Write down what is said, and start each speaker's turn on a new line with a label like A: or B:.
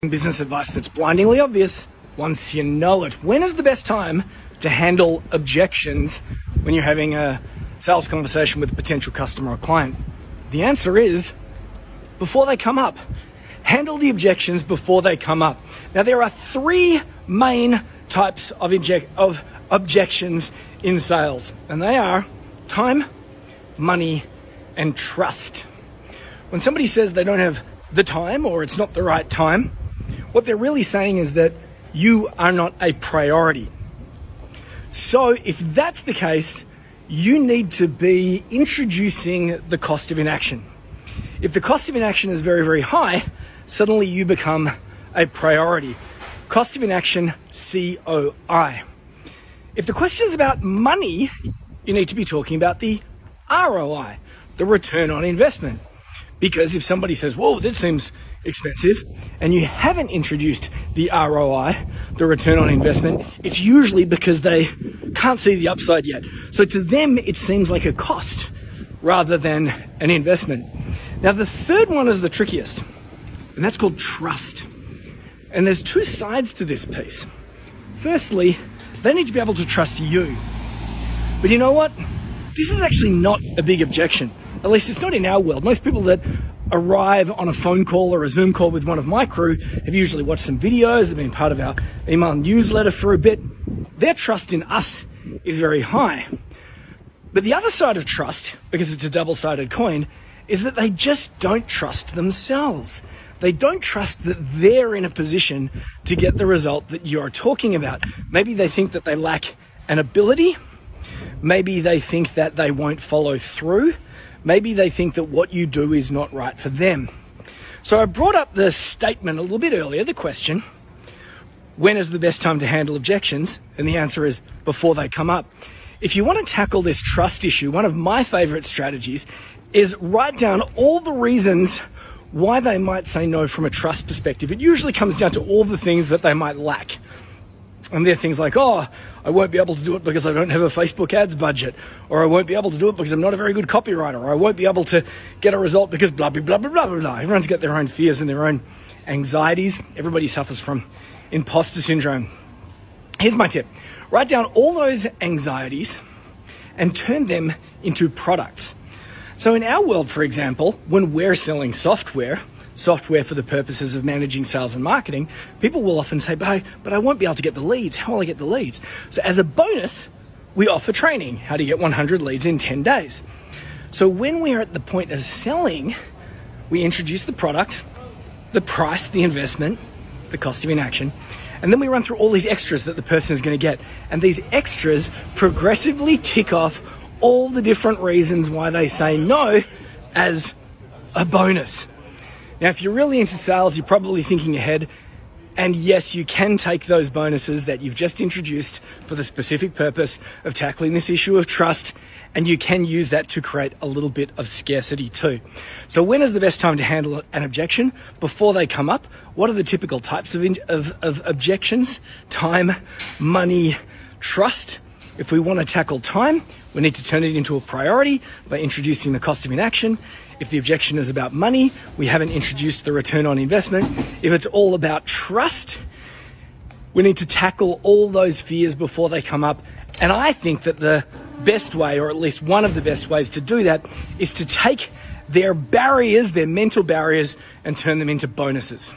A: Business advice that's blindingly obvious once you know it. When is the best time to handle objections when you're having a sales conversation with a potential customer or client? The answer is before they come up. Handle the objections before they come up. Now, there are three main types of objections in sales, and they are time, money, and trust. When somebody says they don't have the time or it's not the right time, what they're really saying is that you are not a priority. So if that's the case, you need to be introducing the cost of inaction. If the cost of inaction is very, very high, suddenly you become a priority. Cost of inaction, COI. If the question is about money, you need to be talking about the ROI, the return on investment. Because if somebody says, whoa, that seems expensive, and you haven't introduced the ROI, the return on investment, it's usually because they can't see the upside yet. So to them, it seems like a cost rather than an investment. Now, the third one is the trickiest, and that's called trust. And there's two sides to this piece. Firstly, they need to be able to trust you. But you know what? This is actually not a big objection. At least it's not in our world. Most people that arrive on a phone call or a Zoom call with one of my crew have usually watched some videos, they've been part of our email newsletter for a bit. Their trust in us is very high. But the other side of trust, because it's a double-sided coin, is that they just don't trust themselves. They don't trust that they're in a position to get the result that you're talking about. Maybe they think that they lack an ability. Maybe they think that they won't follow through. Maybe they think that what you do is not right for them. So I brought up the statement a little bit earlier, the question, when is the best time to handle objections? And the answer is before they come up. If you want to tackle this trust issue, one of my favorite strategies is write down all the reasons why they might say no from a trust perspective. It usually comes down to all the things that they might lack. And they're things like, oh, I won't be able to do it because I don't have a Facebook ads budget, or I won't be able to do it because I'm not a very good copywriter, or I won't be able to get a result because blah, blah, blah, blah, blah, blah. Everyone's got their own fears and their own anxieties. Everybody suffers from imposter syndrome. Here's my tip. Write down all those anxieties and turn them into products. So in our world, for example, when we're selling software for the purposes of managing sales and marketing, people will often say, but I won't be able to get the leads. How will I get the leads? So as a bonus, we offer training, how to get 100 leads in 10 days. So when we're at the point of selling, we introduce the product, the price, the investment, the cost of inaction, and then we run through all these extras that the person is going to get. And these extras progressively tick off all the different reasons why they say no as a bonus. Now, if you're really into sales, you're probably thinking ahead. And yes, you can take those bonuses that you've just introduced for the specific purpose of tackling this issue of trust, and you can use that to create a little bit of scarcity too. So when is the best time to handle an objection? Before they come up. What are the typical types of objections? Time, money, trust. If we want to tackle time, we need to turn it into a priority by introducing the cost of inaction. If the objection is about money, we haven't introduced the return on investment. If it's all about trust, we need to tackle all those fears before they come up. And I think that the best way, or at least one of the best ways to do that, is to take their barriers, their mental barriers, and turn them into bonuses.